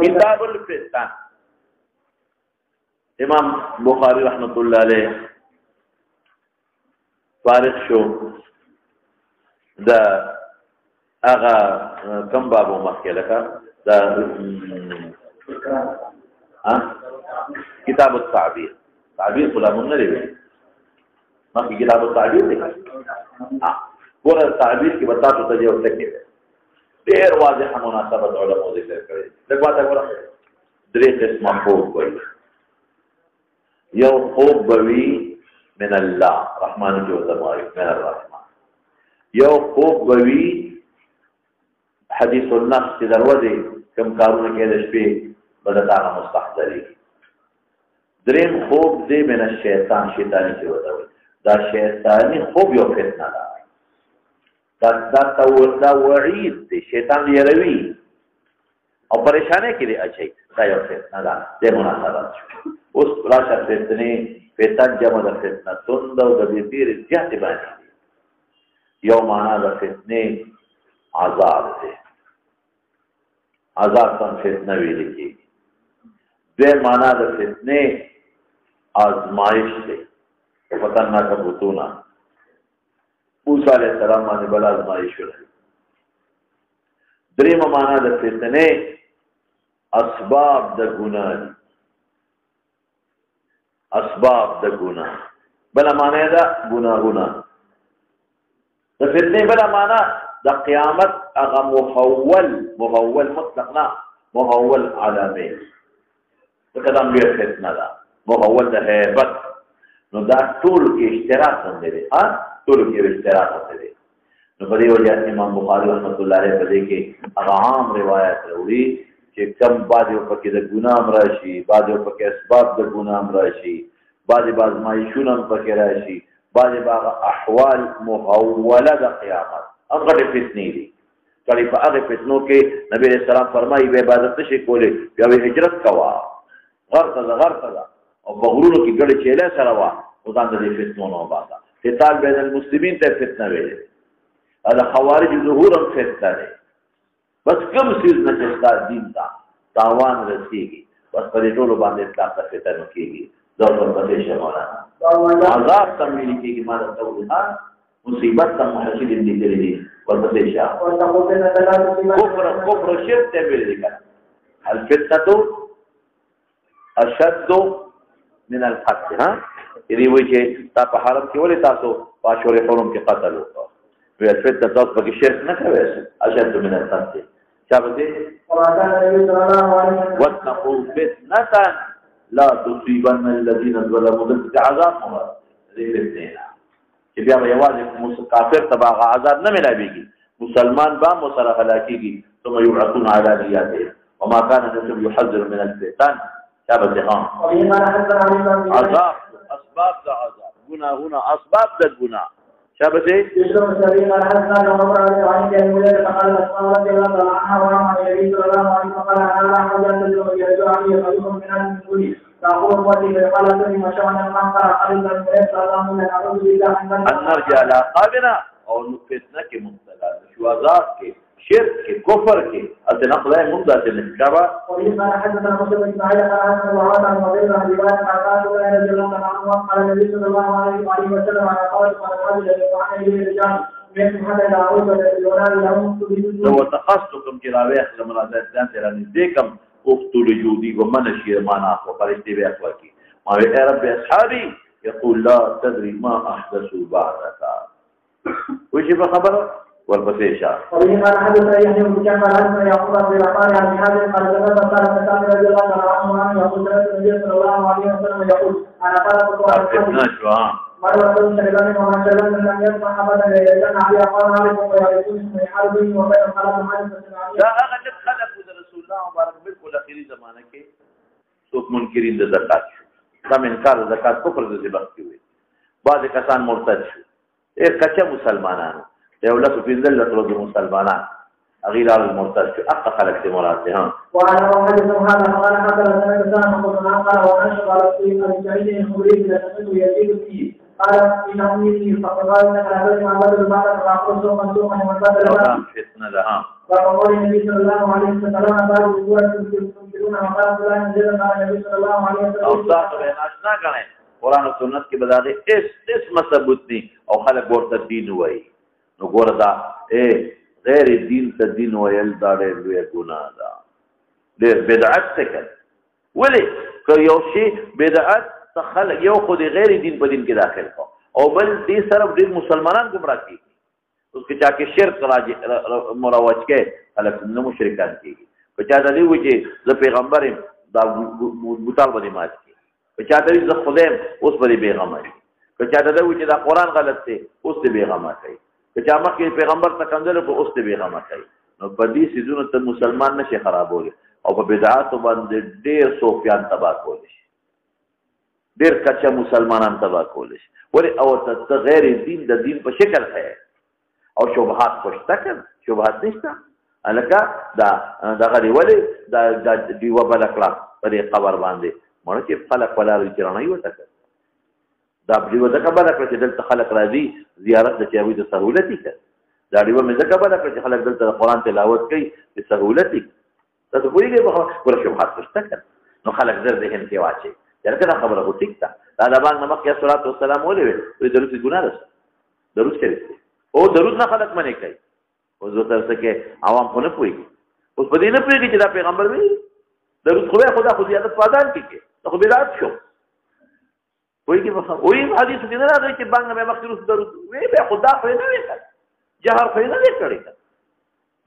کتاب الفتن امام بخاری رحمت الله علیه فارغ شو دا هغه کوم بابو مخکې لکه دا کتاب التعبیر تعبیر غلامون نه دی مخکې کتاب التعبیر دی ګوره تعبیر کې به تاسو ته یو ټکی دی ډېر واضحه مناسبت علماء ذکر کړی لږ واته ګوره درې قسمه خوب وایي یو خوب بوي من الله رحمان جو زمایو من الرحمن یو خوب بوي حدیث النفس چې دروازه کم کارونه کې د شپې بدتانه مستحضري دریم خوب دې من الشیطان شیطانی چې وته دا شیطانی خوب یو فتنه ده دا وعید دی شیطان دی روي او پریشانه کې دی اچي دا یو فتنه ده د مناسبت اوس راشه فتنه فتن جمع د فتنه توند او د دې ډیر زیات باندې یو معنا د فتنه عذاب دی عذاب څنګه فتنه ویل کېږي دې معنا د فتنه آزمائش دی فتنه کبوتونا موسی علیہ السلام باندې بل آزمائش ورغی دریم معنا د فتنه اسباب د ګناه اسباب د ګناه بل معنا دا ګناهونه د فتنه بل معنا د قیامت هغه محول مطلق نه محول علامه دا کدام به فتنه ده محول د هیبت نو دا ټول کې اشتراک هم دی ټول کې اشتراک هم دی نو په دې وجه امام بخاری رحمۃ اللہ علیہ په دې کې هغه عام روایت وروړي چې کم بعض یو پکې د ګناه راشي بعض یو پکې اسباب د ګناه راشي بعض مایشونه پکې راشي بعض احوال محوله د قیامت هغه د فتنې دي کله په هغه فتنو کې نبی رسول الله فرمایي به عبادت شي کولې بیا هجرت کوا غرته او بغرونو کې ګړې چيله سره وا او دا د فتنو نه باسا قتال بین المسلمین ته فتنه ویلې دا خوارج ظهورم فتنه ده بس کوم څه نه چې دین دا تاوان رسیږي بس په دې ټولو باندې اطلاق فتنه کیږي دا په دې شموله عذاب تم ویل کېږي ما ته وها مصیبت تم حاصل دي دي ورته شاه کفر شرک ته ویل کېږي الفتنه اشد من الحد دې وایي چې تا په حرم کې ولې تاسو پاشور حرم کې قتل وکړ وی الفتنه تاسو په شرک نه کوي اشد من الحد چا به واتقوا فتنه لا تصيبن الذين ظلموا عذاب ذکر چې بیا یوازې کافر تبع عذاب نه ملایږي مسلمان با مسره هلاکیږي ثم يبعثون على نياته وما كان النبي يحذر من الفتن شابه عذاب اسباب ذا عذاب گناهونه اسباب ذا گناه شابه نرجع على قابنا او فتنه کې مبتلا شو عذاب کې شرک کې کفر کې اته نقله ممدد الكتابه وإذا حدثنا مسلم بن علي قال حدثنا وعاد عن مغيرة عن رواية قال رضي الله عنه قال النبي صلى الله عليه وسلم على قول قال الرجل وعن الرجال من هذا العروض اليونان لهم لو تخصصكم كراويح لما ذاتان تراني ديكم اقتل جودي ومن شيء معنا وفرشتي باخلاقي ما يا رب اصحابي يقول لا تدري ما احدثوا بعدك وش بخبره والبسيشة وبه قال حدثنا يحيى بن جعفر عن يعقوب بن رفاعه عن حازم قال ذكر قال سعد رضي الله عنه عن يقول النبي صلى الله عليه وسلم يقول انا قال مرة شهدان وما شهدان لم يسمع ابدا لان علي قال عليكم ويعرفون اسم حرب وبين خلق حادثة لا هغه چې خلق رسول الله مبارک بالکل اخري زمانه کې څوک منکرین د زکات دا انکار زکات کفر د ذبح کوي بعض کسان مرتد شو کچا مسلمانانو دولت فیندل لطلب مسلمانان غير المرتد أقل خلق مراتها وعلى وحدث هذا قال حتى لسنة سنة مقصنا قال ونشر على السيد الجعيد الخبري لسنة يزيد فيه قال إن أمي فقال إنك لا تدري ما بدل بعد فأخرج منسوخا ومنسوخا فتنة لها وقال النبي صلى الله عليه وسلم قال بقوة تنكرون وقال فلان جل قال النبي صلى الله عليه وسلم اوصاف به ناشنا کړي قرآن او سنت کې بداغه اس ثبوت دي او خلک ورته دین وایي نو ګوره دا غیر دین ته دین ویل دا ډېر لوی ګناه ده ډېر بدعت څه ولې که یو شی بدعت خلک یو خو د غیر دین په دین کې داخل کو او بل دې سره ډېر مسلمانان گمراه کیږي اوس کې چا کې شرک راځي مروج کې خلک نو مشرکان کیږي په چا د دې وجه د پیغمبر دا بوتال باندې مات کی په چا د دې خدایم اوس باندې پیغمبر په چا د دې وجه دا قران غلط دی اوس دې پیغمبر کوي په چا مخکې پیغمبر ته کنځل په اوس دې پیغمبر کوي نو په دې سيزونو ته مسلمان نشي خرابول او په بدعات باندې ډېر سوفیان تباہ کول شي ډېر کچا مسلمانان تباہ کول شي ولې او ته غیر دین د دین په شکل ہے او شبهات خوشته کړ شبهات نشته الکه دا غری ولې دا دیو بل کړه په دې قبر باندې مړ چې خلک ولا رچرانه یو تک دا دیو د قبر کړه چې دلته خلک راځي زیارت د چاوي د سہولتي کړه دا دیو مې ځکه بل کړه چې خلک دلته قرآن تلاوت کوي د سہولتي تاسو پوهیږئ په ور شبهات خوشته کړ نو خلک در ذهن کې واچي دا خبره هو ټیک ده دا باندې نمک یا صلوات و سلام ولې وي درود ګناه ده درود شریف او درود نه خلق منی کوي او زه تر څه کې عوام خو نه پوهیږي اوس په دې نه پوهیږي چې دا پیغمبر وی درود خدا خو زیادت پادان کې خو بدعت شو وایي په وایي حدیث کې نه راځي چې باندې به مخکې درود وی به خدا خو نه وی کړ جهر خو نه وی کړی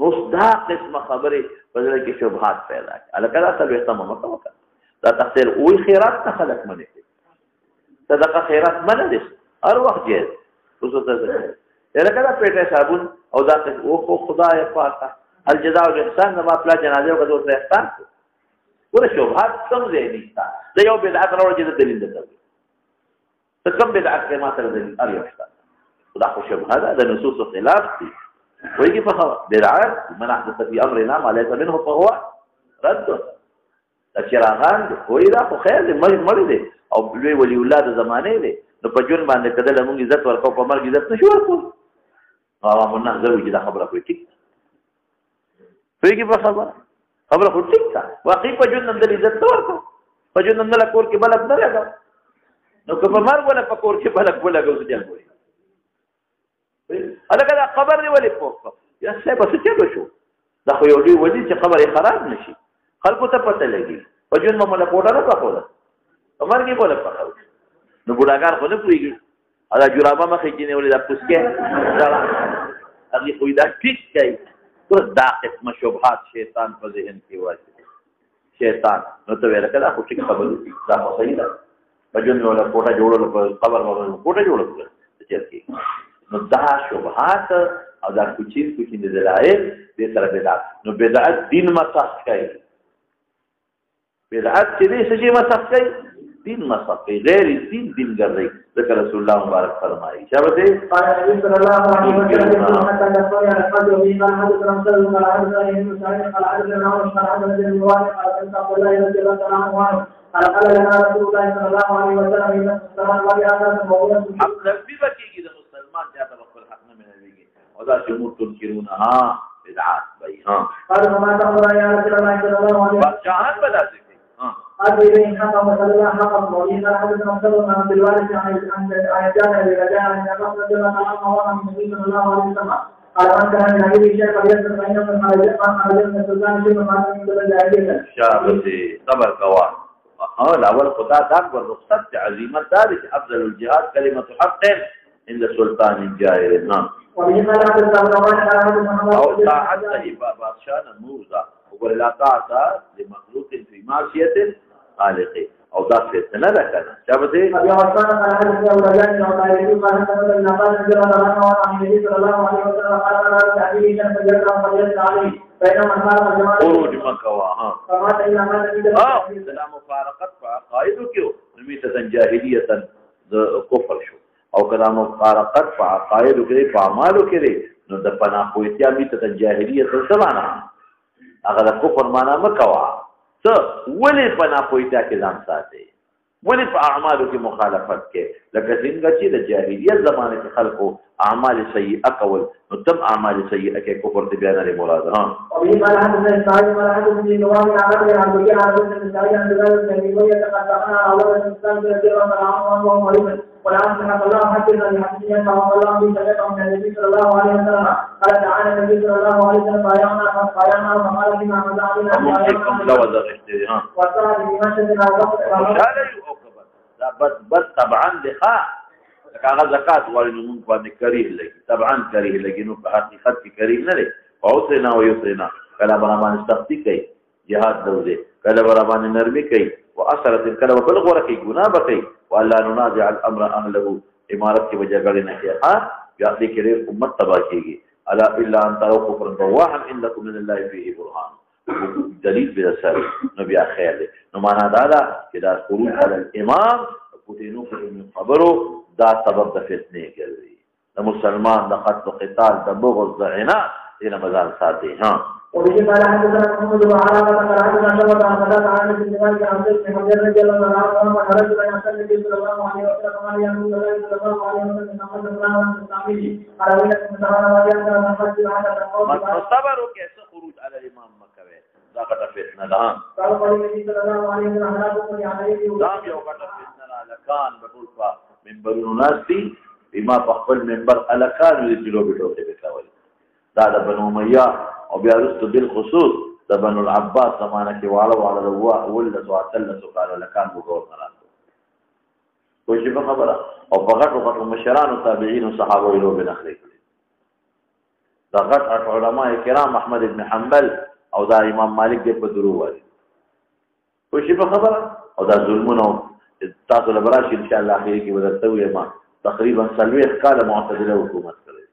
اوس دا قسمه خبره بدل کې شبهات پیدا کړي الکه دا څه اهتمام وکړه دا تخسر وی خیرات ته خلق منی کوي صدقه خیرات منه دي هر وخت جاهز اوس ته لکه دا پیټه صابون او دا او خدای پاک الجزاء والاحسان ما پلا جنازه او د احسان ور شوبات څنګه دی نشتا دا یو بدعت راوړي چې دلیل ده ته کوم بدعت کې ما سره دلیل اړ یو شته دا خو شوبه ده نصوص خلاف دي وایي په بدعت من احدث في امرنا ما ليس منه فهو رد دا چراغان وایي دا خو خیر دی مړ دی او لوی ولی الله د زمانه دی نو په جون باندې کده موږ عزت ورکو په مرګ عزت نشو ورکو هغه مونږ نه زوی چې دا خبره کوي ټیک په خبره خو ټیک ده واقعي په جون د عزت ورکو په جون نه کور کې بلک نه لګاو نو که په مرګ ولا په کور کې بلک ولګاو څه جل وي الکه دا خبر دی ولې پوښتنه یا څه به څه شو دا خو یو دی ودی چې خبره خراب نشي خلکو ته پته لګي په جون مله کوټه نه پخوله عمر کې بوله پخوله نو بوډاګان خو نه پوهېږي دا جرابه مخې کې نیولې دا پوسکې هغې خو دا ټیک کوي دا قسمه شبهات شیطان په ذهن کې واچوي شیطان نو ته ویل که دا خو ټیک خبره دي دا خو صحیح ده په ژوند مې وله کوټه جوړوله په قبر مې کوټه جوړه کړه چېرته نو دا شبهات او دا کوچین دلایل دې سره بدعت نو بدعت دین مسخ کوي بدعت چې دې څه شي مسخ کوي دین مسخ غیر دین ګرځي ذکر رسول الله مبارک فرمایي شابه قال النبي صلى الله عليه وسلم حتى يصلي على الفجر وفي قال حدثنا مسلم قال حدثنا ابن سعيد قال حدثنا عمر قال حدثنا ابن مبارك قال سمعت عبد الله رضي الله عنه قال لنا رسول الله صلى الله عليه وسلم اذا السلام عليكم موضوع حق نبی بکیږي د مسلمان ته خپل حق نه منويږي او دا چې موږ تنکرونها بدعات وایي قال ما تقول يا رسول الله صلى الله عليه وسلم بادشاہان بدعت هذا إليه حقا وصلى الله حقا وإن حدثنا صلى عن بالوارث عن جابر برجاء أن الرسول صلى الله عليه وسلم النبي صلى الله عليه وسلم قال من كان من هذه الشيء فليسر فإنه من خرج من السلطان شيء ما من قبل الجاهلية شابتي صبر كوا الأول خدا ذاك والرخصة عزيمة ذلك أفضل الجهاد كلمة حق عند سلطان جائر نعم وبه قال حدثنا أو طاعة بادشاہ نموذا وقال لا طاعة لمخلوق في معصية خالقه او دا فتنه ده کنه چا به دې ابي حسن قال حدثنا ولدان وقال قال حدثنا النقاش رضي الله عنه عن النبي صلى الله عليه وسلم قال لا تعديل كان فجرنا فجرت عليه بينما قال الجماعه خروج مكه فما الى ما النبي سلام مفارقت فعقائد کیو نمیته جاهلیت کفر شو او کلام مفارقت فعقائد کې په اعمالو کې نو د پناه کویتیا میته جاهلیت څه معنا هغه د کفر معنا مکوا څه ولې پناه کویتیا کې ځان ساتي ولې په اعمالو کې مخالفت کې لکه څنګه چې د جاهلیت زمانه کې خلکو اعمال سیئه کول نو تم اعمال سیئه کې کفر دې بیان لري مراد ها او یې قال حدثنا اسماعيل قال حدثني نوام عن عبد الله عن بكير عن مسلم بن سعيد عن بلال بن ابي بكر تقدمنا اول الاسلام رضي الله عنه وعليه والآن سمعت الله حدثنا بحديث أن الله به سمعته من النبي صلى الله عليه وسلم قال تعالى النبي صلى الله عليه وسلم بايعنا فقال فيما مضى علينا وصار بمشهدنا بس طبعا لقاء هغه زکات وایي نو موږ باندې کریه لګي طبعا کریه لګي نو په حقیقت کې کریه نه لري او څه نه وي څه نه کله برابر سختي کوي jihad دوزه کله برابر نرمي کوي واثرت کله بلغ ورکي ګناه بکي والله ننازع الامر اهله امارت کې وجګړې نه کوي ها بیا دې کې امت تباہ کیږي الا الا ان تروا كفرا بواحا انكم من الله فيه برهان دلیل به سره نو بیا خیر دی نو معنا دا ده چې دا خروج علی الامام پوتینو په خبرو دا سبب د فتنې ګرځي د مسلمان د قتل و قتال د بغض د عناد دې مزال ساتي ها وبه قال حدثنا محمد بن علاء قال حدثنا شعبة عن فتاة عن ابن مالك عن زيد بن حجر رضي الله عنه قال خرجت بين النبي صلى الله عليه وسلم قال يا رسول الله صلى الله عليه وسلم محمد بن علاء المستعملي قال ويلك من سبحان الله يذكر من حج هذا القول صبروا كيف خروج على الامام مكه دا قطع فتنه ده قال النبي صلى الله عليه وسلم لا تكن عليه دا یو قطع فتنه لکان بټول په منبرونو ناسي بما خپل منبر الکان دې کیلو بیٹو ته وکاول دا د بنو امیہ او بیا رستو بالخصوص د بنو العباس زمانه کې واړه ولله واتلسو قالو لکان وګور مراتو کوئی شي خبره او فقط مشران او تابعین او صحابه له بنخلي دا غټ علماء کرام احمد بن حنبل او دا امام مالک دې په درو وایي کوئی شي خبره او دا ظلمونه تاسو لبراشي ان شاء الله اخر کې ودرته ما تقریبا 30 کال معتدله حکومت کړې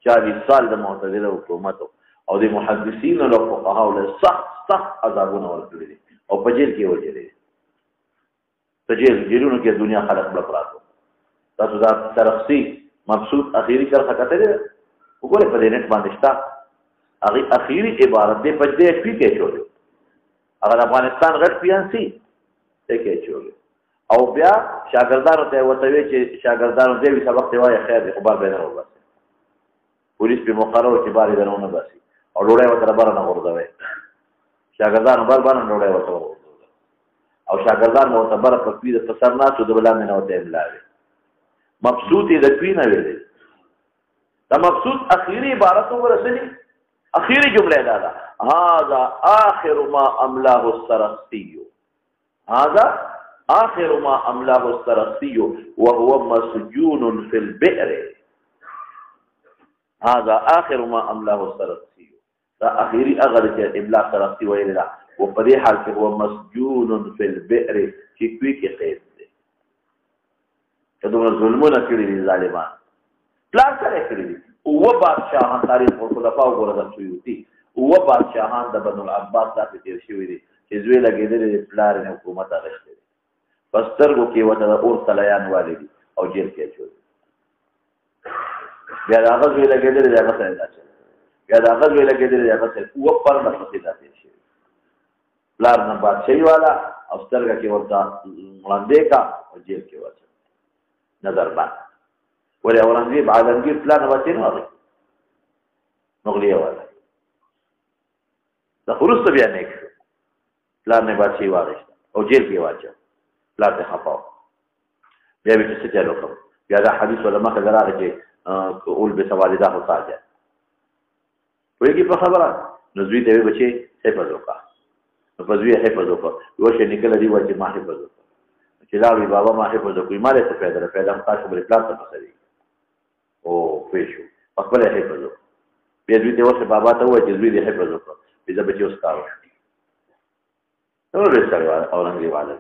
40 سال د معتدله حکومت او د محدثین او فقها له سخت عذابونه ورکړي او په جیل کې ورجلې په جیلونو کې دنیا خلق بل پراتو تاسو دا ترخصی مبسوط اخیری کرخه کتلې وګوره په دې نت باندې شتا هغه اخیری عبارت دې په دې کې چولې هغه افغانستان غټ پیانسي ته کې چولې او بیا شاګردانو ته وتوي چې شاګردانو دې سبق دی وایي خیر دی خبر به نه وبس پولیس په مقرر کې باري درونه باسي او ډوړې وتر بار نه ورځوي شاګردانو بار ډوړې وتر او شاګردان معتبر په پیډ فسر نه څه د بلانه نه وته املاوي مبسوط دې کوي نه ویلې دا مبسوط اخیری عبارت ورسېږي اخیری جمله دا ده هذا اخر ما املاه السرخسي هذا آخر ما أملاه السرخسي وهو مسجون في البئر هذا آخر ما أملاه السرخسي دا أخيري أغلق إملاء السرخسي وإلى وفدي حال هو مسجون في البئر كيكوي كي خير دي كدوم الظلمون كري ظالمان لا سره كري هو بادشاهان تاريخ الخلفاء وغرض سيوطي هو بادشاهان د بنو العباس ذات تیر شوی دي چې زوی لګیدل د پلار نه حکومت اغشته پسترګو کې وته اور تلیان والدي او جیل کې چول بیا هغه زوی لګیدل د هغه څخه راځي بیا هغه زوی لګیدل د هغه څخه او پر مخې ځاتې شي پلار نه بادشاہي والا او سترګه کې ورته مړاندې کا او جیل کې وځي نظر باندې ولې اورنګزیب عالمگیر پلان وته نه وایي مغلیه والا دا خروج بیا نه کړ پلان نه بادشاہي واغښت او جیل کې واچو لا تخافوا بیا به څه چلو کوم بیا دا حدیث علماء کې راغلی چې اول به سوالدا هوتا ده وایي په خبره نزوی ته بچي حفظ وکړه نو په ځوی حفظ وکړه یو شي نکله دی چې ما حفظ وکړه چې دا وی بابا ما حفظ وکړي مالې څه پیدا تاسو بل پلاس ته پسري او پېښو خپل حفظ وکړه بیا دوی ته ورسه بابا ته وایي چې دوی دې حفظ وکړه بیا به چې وستاو نو رسول اورنګزیب عالم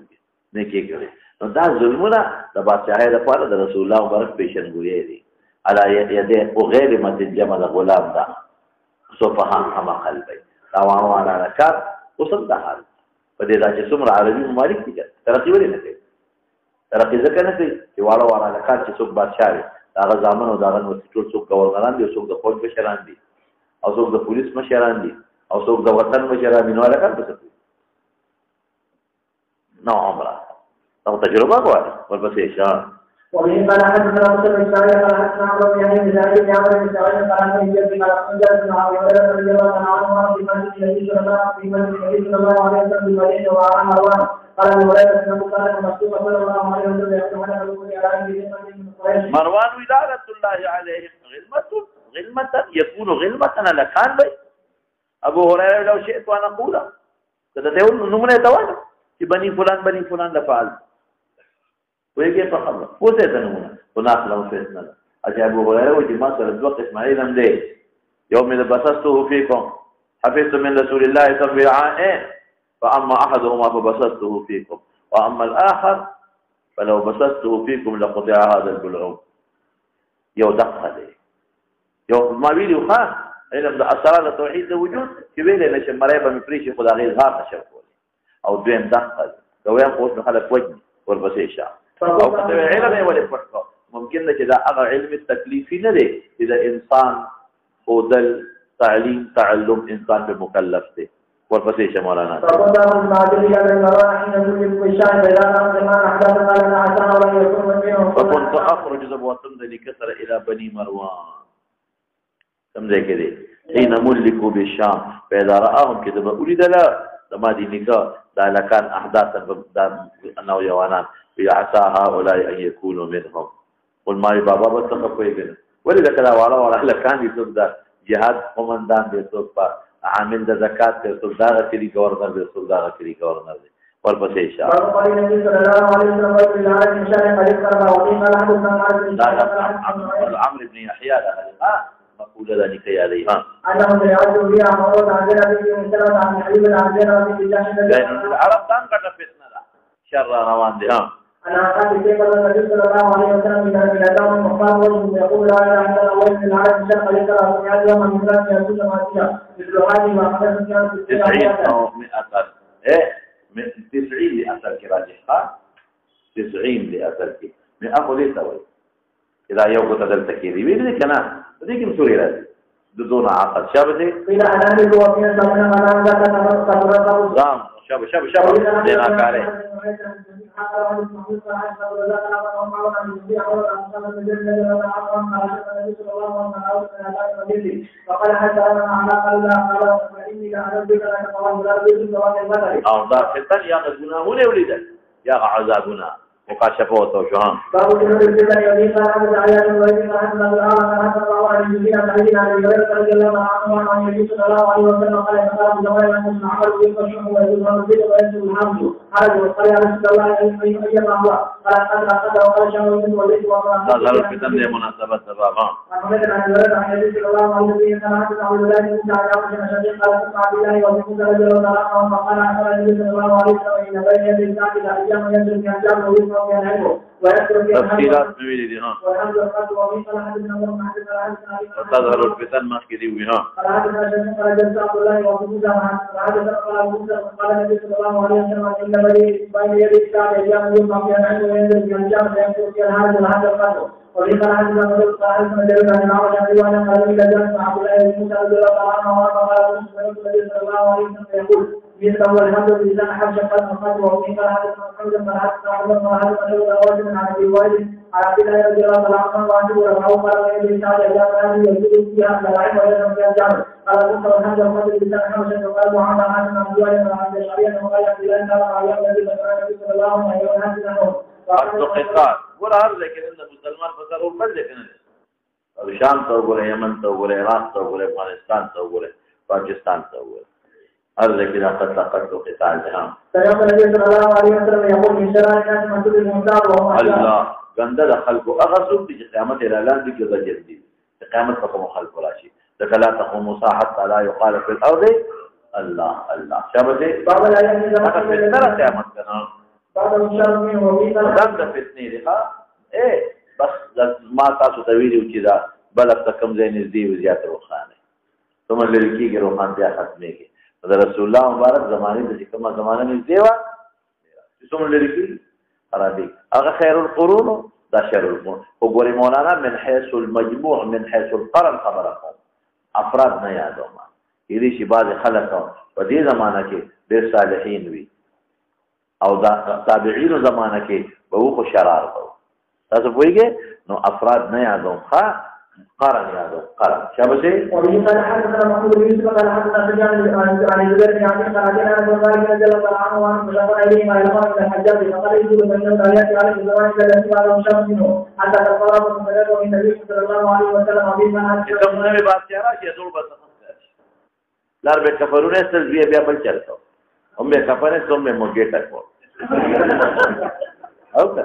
نه کې کړي نو دا ظلمونه د بادشاہي لپاره د رسول الله مبارک پیشنګوي دي الا يده او غیر مد جمل غلام دا صفها هم قلبي روان وانا رکات وصل ده حال په دې چې څومره عربي ممالک دي ترقی ولې نه کوي ترقی ځکه نه کوي چې وانا رکات چې څوک بادشاہ هغه ځامن او داغه نو ټول څوک گورنران دي څوک د فوج مشران دي او څوک د پولیس مشران دي او څوک د وطن مشران دي نو لکه څه نو عمره او تجربه غواړي ورپسې شه. وبه قال حدثنا مسلم بن اسماعيل قال حدثنا عمرو بن يحيى بن زاهد بن عمرو بن سعيد قال عن ابي بن جابر بن ابي هريره رضي الله عنه في مسجد النبي صلى الله عليه وسلم بالمدينه وعن مروان قال ابو هريره انه كان مكتوب صلى الله عليه وسلم يقول على رسول الله مروان ولعنة الله عليه غلمة يكون غلمة على كان بي ابو هريره لو شئت وانا اقولها كذا تقول نمونه توالى کہ بني فلان لفعل ويجي فخبر وزيت نمونه وناقل وفيتنا اجي ابو هريره ودي ما صار الوقت اسماعيل ام ليه يوم اذا بسطته فيكم حفظت من رسول الله سبعين فاما احدهما فبسطته فيكم واما الاخر فلو بسطته فيكم لقطع هذا البلعوم يو دقه دي يو ما ویلو خان علم د اسرار توحید د وجود چې ویلې نشه مرایبه مفریشي خدای اظهار نشه کول او دویم دقه دوی خو خلک وجه ورپسې شه او کته علم یې ولې پټو ممکن ده چې دا هغه علم تکلیفي نه دی چې د انسان خودل تعلم انسان په مکلف دی ورپسې شه مولانا فكنت اخرج زبوتم لكسر الى بني مروان سمجھے کہ دے حين ملكوا بالشام فاذا راهم كذب اريد لا لما دي نکاح دا لکان احداثا انه يوانان عسى هؤلاء ان يكونوا منهم قل ما بابا بتخفوا يقول ولذا كذا ولا لکان دي سبدا جهاد قومندان دي سبا عامل د زکات ته سلطان کلی گورنر دي سلطان کلی گورنر دي ورپسې شه عمرو بن يحيى مقولة ذلك يا عليها أنهم يعودوا بها مرات عن جنب مسلمة عن حبيب عن جنب العرب كان قد فتنا شر روان دها أنا قد كيف النبي صلى الله عليه وسلم من الأدام المختار وجه يقول لا إله إلا الله وإن العالم شر يقرأ سمعت يوم من ذلك يسود ما فيها مثل هذه ما قد سمعت 90 أو 100 إيه 90 لأثر كراجحة 90 لأثر كي من أخذ يسوي إذا يوم تدل تكيري بيدي كنا بديك مسوري لازم بدون عقد شابتي إلى أن أنت وفينا سمنا منا ذات تفرق زام شاب دينا كاري فقال حتى أنا على قلب قال فإني لأنبك لك طوال أو ضار فتن يا غزبنا هنا ولدا يا عذابنا مكاشفات وشهام باب الفتن يمين فهذا عيال ويمين فهذا الآن فهذا الله عليه وسلم علينا رضي الله عنه وعن النبي صلى الله عليه وسلم قال فقال بجواب أن العمل يفشح ويزول البيت ويزول الحمد هذا وقال يا رسول الله أيما هو قال قد وقال شهر وليس وقال ظهر الفتن لمناسبة بابا وحمد عن الولد عن النبي صلى الله عليه وسلم قال حدث عبد الله بن سعد عن شديد قال سمع بالله وبكم رضي الله عنه فقال عن النبي صلى الله عليه وسلم إن بين يدي الساعة الأيام ينزل في أجام تفصيلات نويلي دي ها وتظهر الفتن ما كدي وها قال النبي صلى الله عليه وسلم ان بين يدي الساعه ايام يوم ما كان عنده وينزل في الجام فيكون في هذا القدر وفي قال حدثنا ابو صالح بن جابر عن عمرو بن وانا قال الى جابر عبد الله بن موسى رضي الله عنه وقال النبي صلى الله عليه وسلم يقول مثل هو الحمد لله حج قد مقد وفي قال حدثنا محمد بن حسن عمر بن حسن رجل عن ابي وائل عن عبد الله رضي الله عنه وعنه ورفعه قال ان الانسان اذا كان يجد فيها فلا ولا في الجامع قال مثل الحمد الحمد لله حمدا وقال وعن عن عبد الله بن عبد الشريعه وقال عبد الله بن علي النبي صلى الله عليه وسلم قال ولا لكن ان مسلمان فسروا لكن شام تو بولے یمن تو بولے عراق تو بولے افغانستان تو بولے پاکستان تو بولے هذا كذا قد لقد قتال جهام سيقول النبي صلى الله عليه وسلم يقول من شرار الناس مسجد المختار وهو الله غندل خلقه اغسل في قيامه الاعلان بكذا جديد قيامه تقوم خلق راشي لا تقوم حتى لا يقال في الارض الله شابه باب لا يعني زمان ترى قيامت كنا بعد الشر منه وبينا غند فتني لها ايه بس ما تاسو تویلو چې دا بلد کم زین دي وزيات روخانه ثم للکیږي روخان بیا ختميږي د رسول الله مبارک زمانه د کومه زمانه نه دیوا ثم للکیږي عربي هغه خير القرون دا شر القرون وګوري مولانا من حيث المجموع من حيث القرن خبركم افراد نه یادوما دې شي بعض خلک په دې زمانہ کې ډېر صالحین وي او دا تابعین زمانه کې به وو شرارت تاسو پوهیږئ نو افراد نه یادوم ښه قرن یادوم قرن شابه وبه قال حدثنا محمود بن يوسف قال حدثنا سفيان عن زبير بن عبد قال حدثنا ابن مالك رضي الله عنه وعن مشابه اليه ما يلقى من الحجاج فقال يجوز بين الايات على الزمان التي بعد شمس منه حتى تقرب من النبي صلى الله عليه وسلم بما کومه به بات یاره چې ټول بس لار به کفرونه سل بیا بل چلته هم به کفرونه څوم به موګه تکو او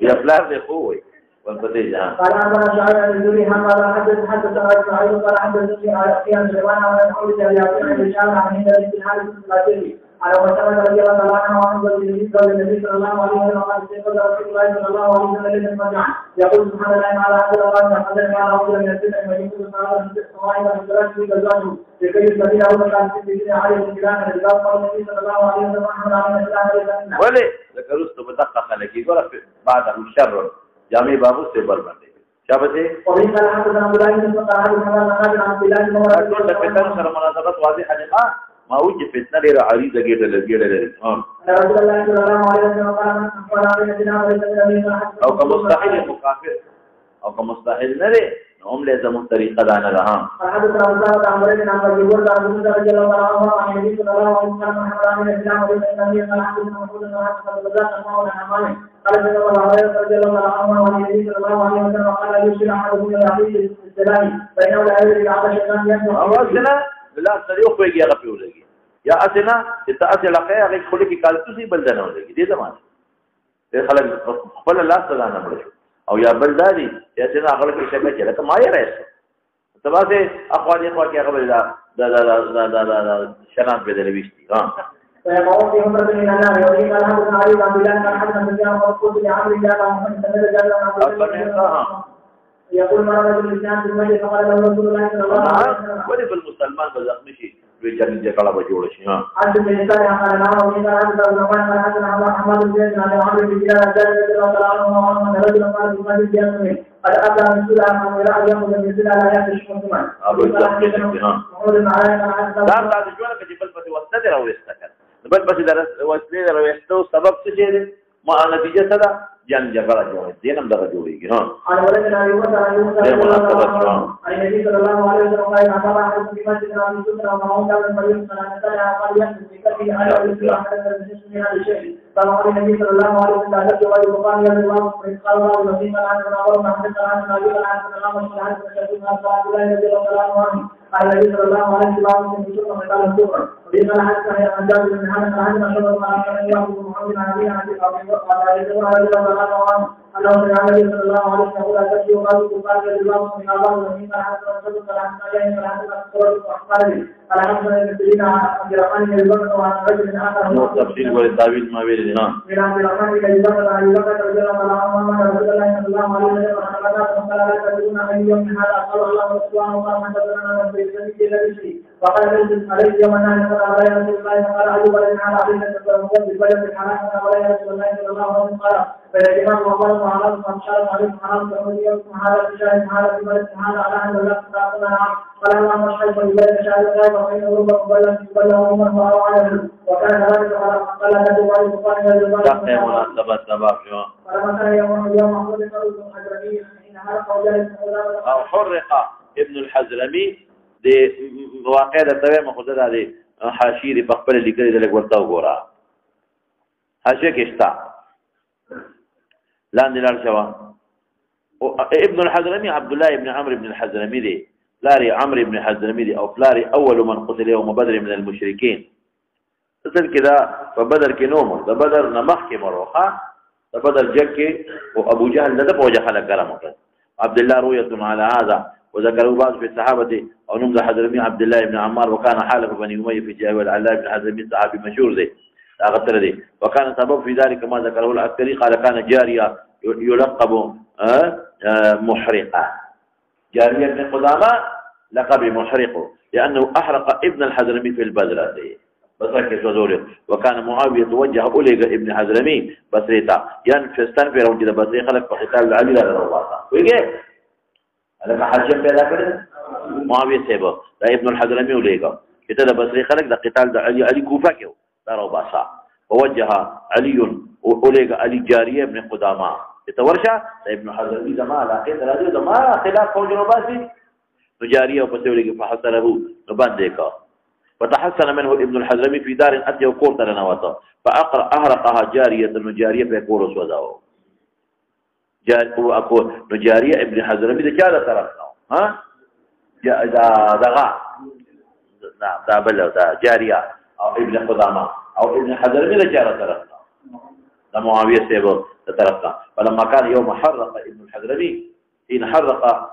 یا پلار دې خو وي والبديل قال عندنا شاعر الزوري قال حدث شاعر قال حدثني عن سليمان عن حول جابر بن هشام عن هند بن حارث الثلاثي على مسلمة رضي الله عنه وعن النبي صلى الله عليه وسلم قال سيدنا رسول الله صلى الله عليه وسلم المرجع يقول سبحان الله على هذا الأوقات حدثني على رجل من الفتن ويقول تعالى من الصواعد من ثلاث في غزواته لكي يستطيع أول كان في سبيل عليه الكلام الرجال قال النبي صلى الله عليه وسلم أحمد علينا السلام ولي ذكرت بدقق لك يقول بعده الشر جامع بابو سے بر بندے شابته وبه قال حدثنا عبد الله بن مسعود عن عبد الله بن عمر ټول د فتن سره مناسبت واضحه ده ما وجه فتنه ډیره عریضه ګټه لري رسول الله صلی الله علیه وسلم قال اخبر عن النبي او كمستحيل مكافر او كمستحيل نه لري هم له زمون طریقه ده نه ده حدثنا عبد الله بن عمر بن عبد الله بن عمر رضي الله عنه عن النبي صلى الله عليه وسلم عن الاسلام والنبي قال حدثنا محمود بن حاتم بن زاد عن قال سيدنا ابو هريره رضي الله عنه عن النبي صلى الله عليه وسلم قال يشير احدكم الى اخيه السلام فانه لا يدري على شيطان ينزل اوسنا بلا سړیو خوږي هغه پیولږي یا اسنا چې تاسو لقه هغه خلک کې کالتوسي بلدنه ولګي دې زمانه دې خلک خپل الله تعالی نه مړ او یا بلداري چې څنګه هغه کې شګه چې لکه ما یې راځي تباسه اخواني خو کې هغه دا شنان به دلويستي فيقول في عمرة من النار وإن قال حدثنا علي بن عبد الله قال حدثنا سفيان وقلت لعمرو بن محمد يقول مرة بالإسلام في المسجد فقال له رسول الله صلى الله عليه وسلم ولي بالمسلمان بزخمي شي ويجن جكلا بجوړ شي عبد الإنسان قال نعم وإن قال حدثنا زمان قال حدثنا محمد بن زيد عن عمرو بن دينار رضي الله عنه وعن رجل قال في المسجد يسمع قد أتى من سورة من وراء يأخذ من سورة لا يأتي مسلمان أبو الزخمي دا جوړه کې بل پته وسته او استکر بل پته درس وسله درويستو سبب څه دی ما نتیجه څه ده جنگ جګړه جوړه دینم دغه جوړیږي ها انا ولكن ايوه النبي صلى الله عليه وسلم قال انا احد في مسجد ابي سفيان ومعه كان مريم فانا قال يحدث بكفي على الاسلام من هذا الشيء فقال النبي صلى الله عليه وسلم لا تجوز القران يا الله قال الله الذي قال عن الله ما حدث عن النبي عن الله وعن النبي صلى الله عليه وسلم النبي صلى الله عليه وسلم يقول قال الكفر وقال حتى عن جابر بن حنبل عن شر ما كان يقول محمد عن ابي عن ابي وقال أنه النبي صلى الله عليه وسلم يقول أتبعي وقال كفار الله من الله ومن حتى رسول الله عليه وسلم حتى أخباره على حسب المسلمين عن الرحمن بن البكر وعن رجل آخر تفسير والتعويل ما بين من عبد الرحمن بن البكر عن أبي بكر رضي الله عنه أن رسول الله صلى الله عليه وسلم قال لا تدرون أي يوم هذا قال الله سبحانه وتعالى من تدرنا من في الذي وقال عليه يوم النهر قال يا رسول الله قال أيوب بن عليه تدرون بالبلد الحرام قال يا رسول الله صلى الله عليه وسلم قال فالإمام وقال وعلى فمشار عليه حرام تقول هذا الشاهد هذا في بلد هذا على أن الله تعالى قال الله مشهد في بلد شاهد غير وحين أوروبا قبل عمر وعلى وكان ذلك قال لا تقول بقال يا مناسبة سبب شو فلما كان يوم أخذ الحجرمي حين حرق وجل أو حرق ابن الحزرمي دي واقع ده مخدده دي حاشيري بخبل اللي كده لك ورطاو غورا حاشيه كشتا لاندې لار شوا ابن الحزرمي عبد الله بن عمرو بن الحزرمي دي لاري عمرو بن الحزرمي دي او لاري اول من قتل يوم بدر من المشركين اصل كده فبدر کې نوم ده بدر نمخ کې مروخه ده بدر جګ کې او ابو جهل ده په وجه خلک ګرم کړ عبد الله رؤيه على هذا وذكروا بعض في الصحابه او نوم حزرمي عبد الله بن عمار وكان حالف بني اميه في جاء والعلاء بن حزرمي صحابي مشهور زي اغتر دي وكان سبب في ذلك ما ذكره العسكري قال كان جاريه يلقب محرقه جاريه بن قدامه لقب محرقه لانه احرق ابن الحزرمي في البذره دي بسرك سوزوري وكان معاويه توجه الى ابن حزرمي بصريتا ينفستنفر وجد بصري خلق قتال علي رضي الله عنه ويجي هذا حاجه پیدا کړ معاويه سيبو ابن الحزرمي ولېګا کته د بصري خلق د قتال د علي کوفه کې دارو باسا ووجه علي وليق علي جاريه ابن قدامه تورشا ابن حضرمي زما علاقه تراجو زما خلاف فوجنا باسي جاريه وبسولي فحصله نبانديكا فتحسن منه ابن الحضرمي في دار اتي وقوت لنواتا فاهرقها جاريه النجاريه بيقول سوداو هو اكو نجاريه ابن حضرمي ده كذا طرفنا ها دغا نعم ده بلو ده جاريه او ابن قدامه او ابن حضرمي ده كذا طرفنا ده معاويه سيبو طرفنا فلما كان يوم حرق ابن الحضرمي حين حرق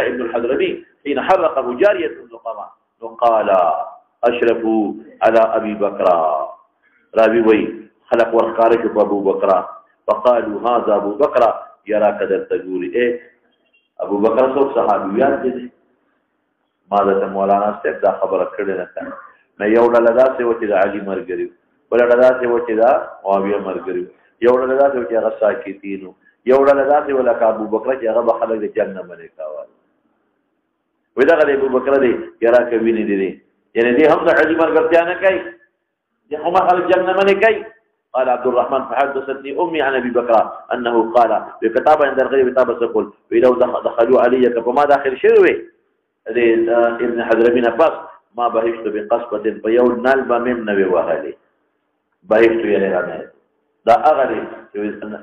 ابن الحضرمي حين حرق ابو جاريه النقمه وقال اشرفوا على ابي بكر راوي وي خلق ورخارك ابو بكر فقالوا هذا ابو بكر يراك تقول ايه ابو بكر صوب صحابيات دي ماذا مولانا صاحب دا خبر کړل نه نه یو ډله دا چې د علي مرګري بل ډله دا چې د معاویه مرګري یو ډله دا چې هغه ساکتینو یو ډله دا چې ولکه ابو بکر چې هغه خلک د جنگ نه باندې کاوه وې دا غلي ابو بکر دی یرا کوي نه دي یعنی دې هم د علي مرګرتیا نه کوي چې هم خلک جنگ نه باندې کوي قال عبد الرحمن فحدثتني امي عن ابي بكر انه قال بكتابه عند الغيب كتابه تقول ولو دخلوا علي فما داخل شروي ابن حضرمي نفس ما بهشت بقصبه فيول نلب من نبي وهلي بهشت يعني رانه دا اغلي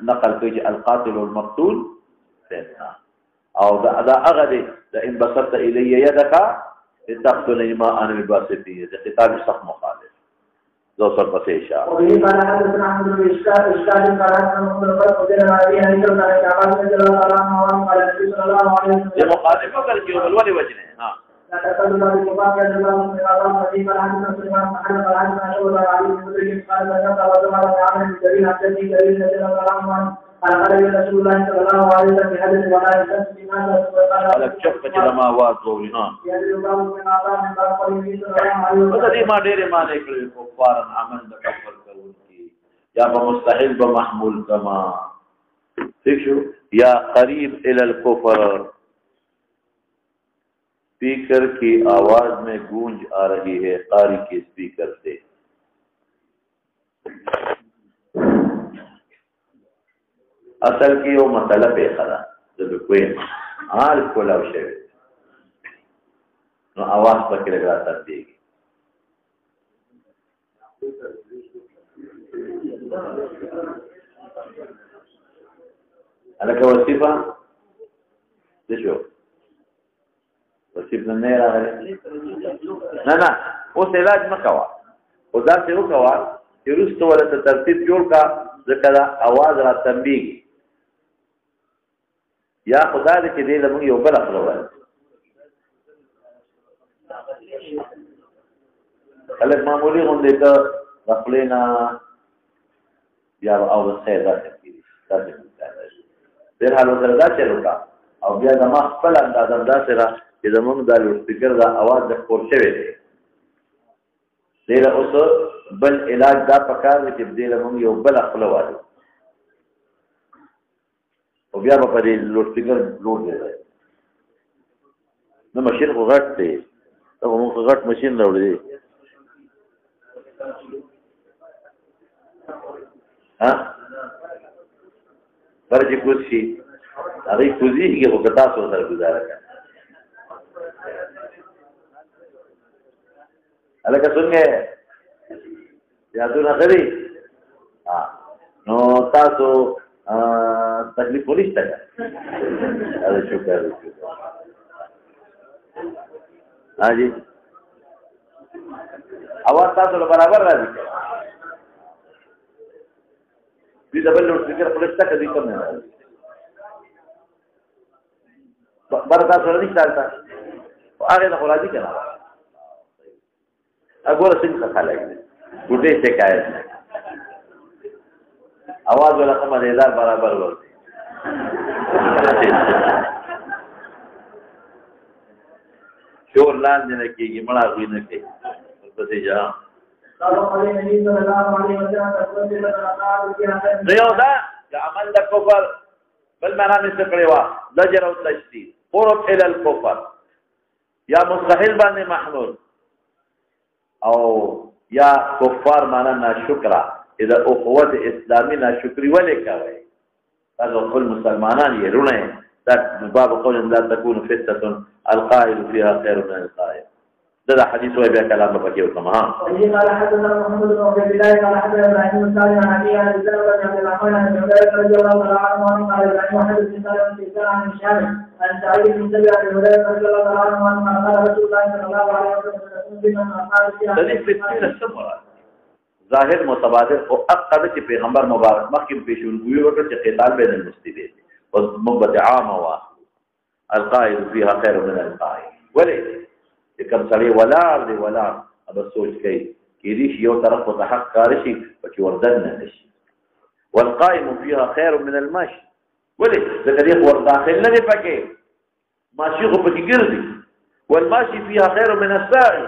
نقل کوي القاتل والمقتول فينا او دا اغلي دا ان بسطت الي يدك لتقتلني ما انا بباسط يدي خطاب صح مخالف ذو صرف سيشا وبه قال حدثنا احمد بن اشكال قال حدثنا محمد بن قدر عليه ان كان قال رضي الله عنه قال النبي صلى الله عليه وسلم یہ مخالفہ کر کے ولولی وجنے ہاں لا تقبل بالكفار يا الله من الله الذي قال حدثنا سليمان محمد قال حدثنا شعبة علي بن مسلم قال ذكر وجمع عن الجليل عن جدي جليل رضي الله عنه قال قال رسول الله صلى الله عليه وسلم في حديث ولا يستثني ماذا قال لك شفت لما واذوا لنا يا الله من الله من قال صلى الله عليه وسلم بدي ما ډېر معنی کړی کفار عمل د کفر کوونکی یا به مستحیل به محمول کما ٹھیک شو یا قریب الى الكفر स्पीकर की आवाज में गूंज आ रही है कारी के स्पीकर से असल की वो मतलब है खरा जब कोई हाल खोला उसे तो आवाज पकड़े लगा देगी अलग वसीफा देखो وسیب نه راغلی نه اوس علاج مکوا او دا څه وکوا چې رستو ولا ترتیب جوړ کا ځکه دا आवाज را تنبیه یا خدای دې دې لمون یو بل خپل وای الک معمولی غونډه ته خپلنا یا او سیدا کوي دا څه په حالو دردا چلو کا او بیا د ما خپل انداز دا سره چې زمونږ د لوډسپیکر دا आवाज د خور شوی دی دیره اوس بل علاج دا پکار دی چې دیره مونږ یو بل خپل وایو او بیا په دې لوډسپیکر لوډ دی نو ماشین خو غټ دی ته موږ غټ ماشین راوړی ها درجه کوشي هغه کوزي کې په تاسو سره گزاره کړه अलग सुनगे यादू ना करी हाँ नो तासो तकलीफ पुलिस तक अरे शुक्र हाँ जी आवाज तासो बराबर रहा जी भी डबल लोड स्पीकर पुलिस तक कभी कम नहीं बरता सोलह नहीं चलता आगे ना खोला जी क्या अगोर सिंह खा लगे गुड्डे से कायद आवाज वाला का मजेदार बराबर बोलते शोर लान देने की मड़ा हुई न के बसे जा नहीं होता عمل د کفر بل معنا نشته کړی وا زجر او تشدید قرب الى الكفر یا مستحيل باندې محمول او یا کفار معنا ناشکرا اذا اخوت اسلامی ناشکری ولې کوي تاسو خپل مسلمانان یې رونه دا باب قول لا تكون فتنه القائل فيها خير من القائل ده حديث وهي بها كلام بكي وكما ها قال حدثنا محمد بن عبد الله قال حدثنا ابراهيم بن سالم عن ابي عن زيد بن عبد الرحمن عن هريره رضي الله تعالى عنه قال ابراهيم حدث بن سالم بن سالم عن هشام عن سعيد بن زيد عن هريره رضي الله تعالى عنه قال رسول الله صلى الله عليه وسلم ظاهر متبادر او اقد چې پیغمبر مبارک مخکې پیشونګوي وکړ چې قتال بین المسلمین او مبت عام وا القائد فيها خير من القائد ولې کوم سړی ولاړ دی ولاړ اب سوچ کوي کېدی شي یو طرف ته حق کار شي چې وردن نه شي والقائم فيها خير من الماشي ولې ځکه دې ور داخل نه دی پکې ماشي خو پکې ګرځي والماشي فيها خير من الساعي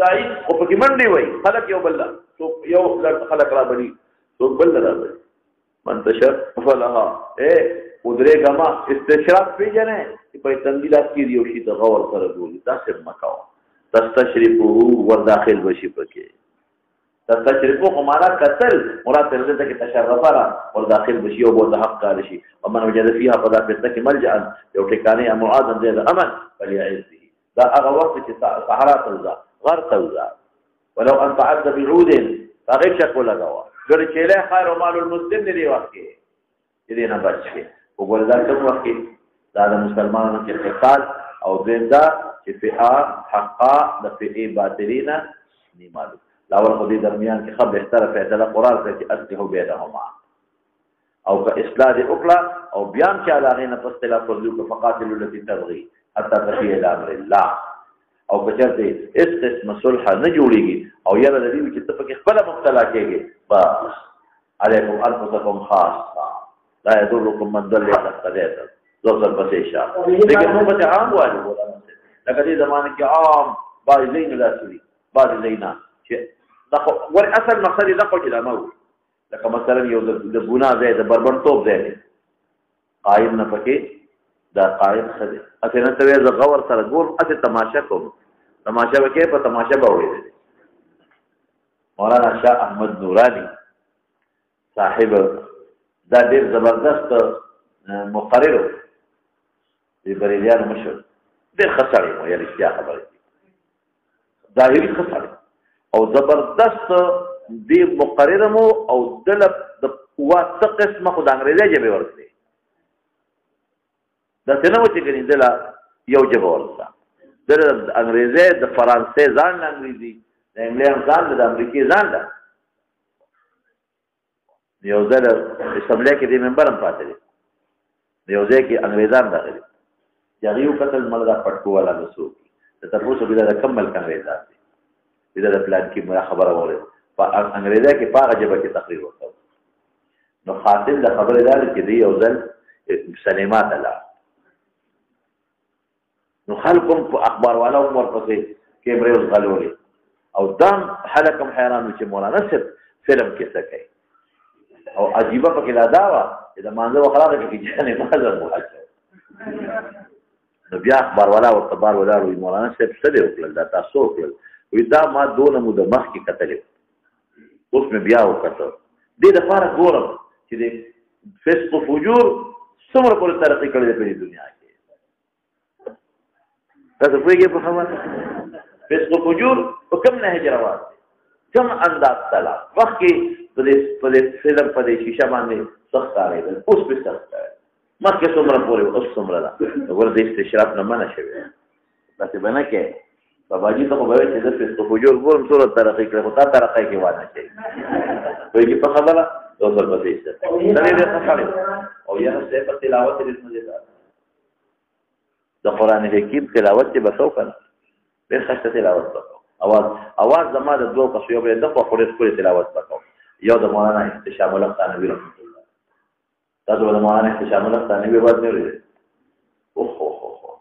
ساعي خو پکې منډي وای خلک یو بل یو خلک را بلی تو بل را بلی منتشر فلها ودرې کما استشراف پیژنه چې په تندیلات کې یو شی ته غور سره ګوري تاسو مکاو تستشرفه ور داخل بشي پکې تستشرفه خو معنا قتل مراد دې ته کې تشرف را ور داخل بشي او بو حق کار شي ومن وجد فيها فذا فتك ملجا یو ټکانه معاذ دې امن فليعز به دا هغه وخت چې صحرا توزا غر توزا ولو ان تعد بعود هغه شکو لگاوا ګر چې له خیر او مال المسلم دی وخت کې دې نه بچي وګور دا کوم وخت دا د مسلمانانو کې قتال او زنده چې فئه حقا د فئه باطلینا نیمالو لاول خو دې درمیان کې خبر اختلاف فیصله قرار کړ چې اصله بینهما او که اصلاح دې وکړه او بیان چې علاوه نه پس اختلاف ورلو کو فقاتل التي تبغي حتى تفي الى امر الله او بچته اس قسم صلح نه جوړيږي او یاره د دې چې په خپل مبتلا کېږي بس علیکم انفسکم خاصه لا يضركم من ضل على الهدى ذوصل بسيشا لیکن نوبت عام والی بولا لکه دې زمانه کې عام بعض زین لا سوري بعض زینا چې ور اصل مقصد دا خو چې دا نو لکه مثلا یو د ګناه ځای د بربرتوب ځای قائم نه پکې دا قائم خدي اته نه ته ز غور سره ګور اته تماشا کوم تماشا وکې په تماشا باوي مولانا شاه احمد نورانی صاحب دا ډېر زبردست مقرر دی بریلیانو مشر ډېر خسړی مو یعنی اشتیا خبره ظاهري خسړی او زبردست دی مقرر مو او دل د واسطه قسمه خو د انګریزي ژبه ورته دا څنګه و چې ګنې دل یو ژبه ورته د انګریزي د فرانسې ځان انګریزي د انګلند ځان د امریکای ځان ده یو ځل اسمبلی کې د ممبرم پاتې دي یو ځای کې انګریزان راغلي یغه یو قتل ملګا پټکو والا نسو ته تاسو به دا کمل انګریزان دي دا پلان کې مې خبره وره په انګریزا کې پاغه جبه کې تقریر وکړ نو خاطر د خبره ده چې دی یو ځل سینما ته لاړ نو خلکم په اخبار والا عمر پسې کیمرې وغلولې او دام حلقم حیران چې مولانا صاحب فلم کې څه کوي او عجیبه پکې لا دا وا چې د مانزه وخلاصه کې جانې مازه محاجه نو بیا اخبار والا او خبر ولا وی مولانا صاحب څه دی وکړل دا تاسو وکړل وی دا ما دونه مو د مخ کې کتلې اوس مې بیا وکړل دې د فار ګورم چې د فسق فجور څومره پر ترقی کړې په دنیا کې تاسو پوهیږئ په خبره فسق فجور په کوم نه هجروات کوم انداز تعالی وخت کې په دې فلم په دې شیشه باندې سخت راځي اوس په سخت مکه څومره پورې اوس څومره ده ورته استشراف نه منع شوی تاسو باندې کې باباجي ته وایي چې د فسق فجور ګورم څوره ترقی کړې خو تا ترقی کې وانه شي وایي په خبره دوسر پسې ده دې ښه او یا څه په تلاوت دې مزه د قران حکیم تلاوت به بسو کنه ډېر ښه تلاوت وکړو اواز زما د دوه کسو یو بل د خو خوري تلاوت وکړو یو د مولانا احتشام الله تعالی رحمت الله تاسو د مولانا احتشام الله تعالی به وځي لري اوه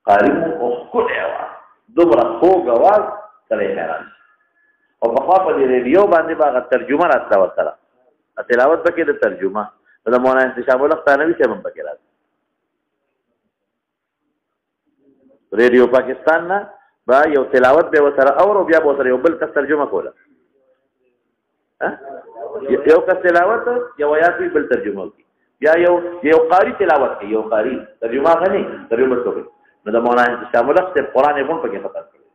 قاری او کله اواز دومره خوږ اواز سره حیران او په خوا په دې ریډیو باندې باغ ترجمه راځه وسره تلاوت پکې د ترجمه د مولانا احتشام الله تعالی څخه هم پکې راځي ریډیو پاکستان نه با یو تلاوت به وسره او بیا به وسره یو بل کس ترجمه کوله یو کس تلاوت یو آیات وی بل ترجمه کوي یا یو قاری تلاوت کوي یو قاری ترجمه غني ترجمه کوي نو د مولانا انتشام الحق سے قرآن غون پکې خطر کړی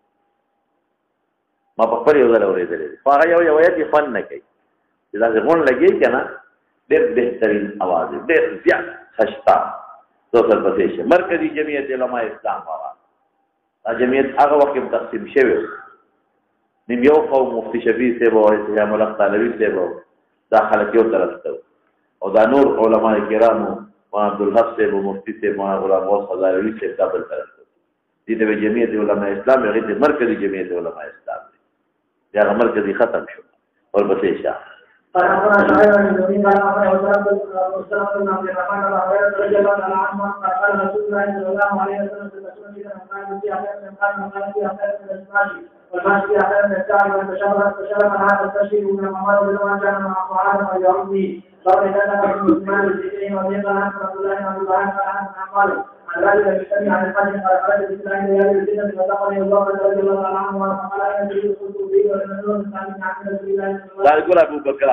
ما په خپل یو ځل اورېدلې هغه یو آیات فن نه کوي دا غون لګي کنه ډېر بهترین आवाज ډېر زیات خشتا دوسر پسې مرکزی جمعیت علماء اسلام والا دا جمعیت هغه وخت تقسیم شوی نیم یو قوم مفتی شفیع صاحب او انتشام الحق طالبی صاحب دا خلک یو طرف ته او دا نور علماء کرامو مولانا عبدالحق صاحب مفتی صاحب مولانا غلام غوث خضاروي صاحب دا بل طرف ته دې د جمعیت علماء اسلام هغه د مرکزی جمعیت علماء اسلام دی هغه مرکزی ختم شو ورپسې شه فأخبرنا شعيب بن يزيد قال أخبرنا وسلم بن عبد الرحمن بن هريرة رضي الله تعالى عنه قال رسول الله صلى الله عليه وسلم في المسجد إذا قال في أحيان من قال وقال في أحيان من الماشي والماشي في أحيان من الساعي والتشرب هذا التشريب من الممر بما كان مع طعام ويعظه قال إذا كان في مسلمان الذكرين وضيق عنه رسول الله صلى الله عليه وسلم قال عن ذلك يجتمع عن الحج قال خرج بالله ليالي الفتن فدخل الله رضي الله تعالى عنه وقال أين تريد قلت به ولم يكن عن رسول الله قال قول أبو بكر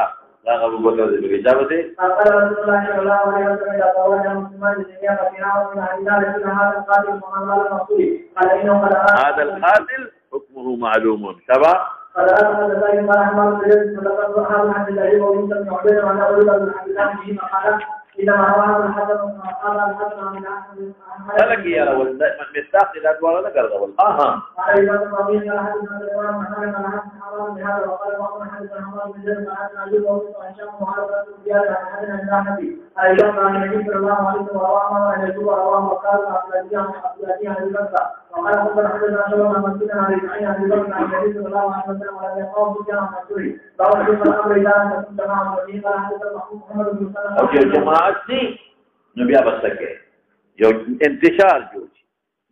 لا أبو بكر بإجابته قال رسول الله صلى الله عليه وسلم إذا توجه مسلمان للدنيا فكناه من عندنا لكن هذا القاتل ومن قال المقتول قال إنه قد هذا القاتل حكمه معلوم شبا قال أخذ ذلك قال أحمد بن فلقد هذا عن الله ويوسف بن عبيد وعن أولي بن الحدثان به فقال إنما رواه الحسن قال الحسن من أحمد لك يا رول مستاق إلى أدوار لك الرول قال إذا الطبيعي قال حدثنا الإمام محمد بن حسن حرام بهذا وقال بعض حدثنا حرام بن زيد قال حدثنا أبي وهو وهشام وعلى زيادة عن حدثنا الناحية قال إذا قال النبي صلى الله عليه وسلم ورواه أن يجوب رواه وقال عبد العزيز عن أبي بكر وقال حدثنا شعبة عن مسجد عن ربيعين عن أبي بكر عن النبي صلى الله عليه وسلم ولم يقام سفيان عن مسعود قال كيف الأمر إذا لم تكن تمام النبي قال حدثنا محمد بن سلمة اوکے جماعت دی نو بیا بسکے یو انتشار جوړ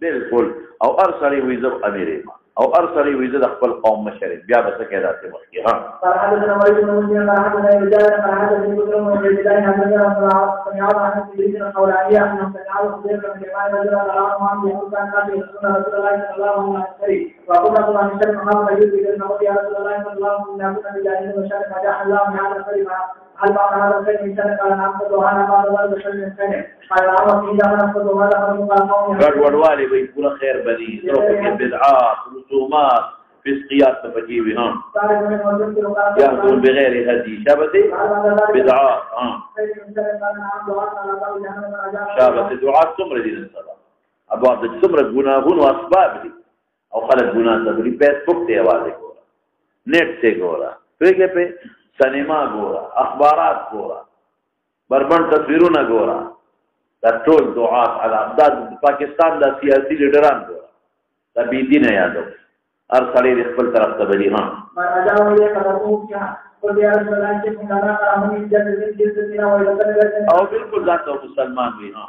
بالکل او ارسلی ویزو امیر ما او ارسلی ویزو خپل قوم مشرک بیا بسکے راته مخکي ها قال حدثنا وليد بن مسلم قال حدثنا رجال قال حدثنا بكر بن عبد الله حدثنا سمع عن سيدنا القولانية أنه سمع خبير بن جمال رجل قال عنه يقول كان رسول الله صلى الله عليه وسلم وقلنا طبعا الشرك محمد يجوز بكلمة يا رسول الله صلى الله عليه وسلم كنا بجاهل وشرك فجاء الله من هذا الكلمة هل بعد هذا الخير من شرك قال نعبد وأنا بعد ذلك الشر من خير قال نعم في ذا نعبد وهذا قال قوم ګډوډوالی وي پورا خیر بني ترکه بدعات رسومات فسقيات تفجيبي ها يأخذون بغير هدي شابتي بدعات ها شابتي دعات سمر دي للصلاة أبواب سمر گناهون واسباب دي او خلق گناه تبري فيسبوك تے آوازے گورا نیٹ سے گورا فیگے پہ سینما گورا اخبارات گورا بربند تصویرون گورا دا ټول دعات على دا پاکستان دا سیاسی لیڈران گورا دا بیدین یادو هر سړی د خپل طرف ته بلی ها او بالکل ځان ته مسلمان وي ها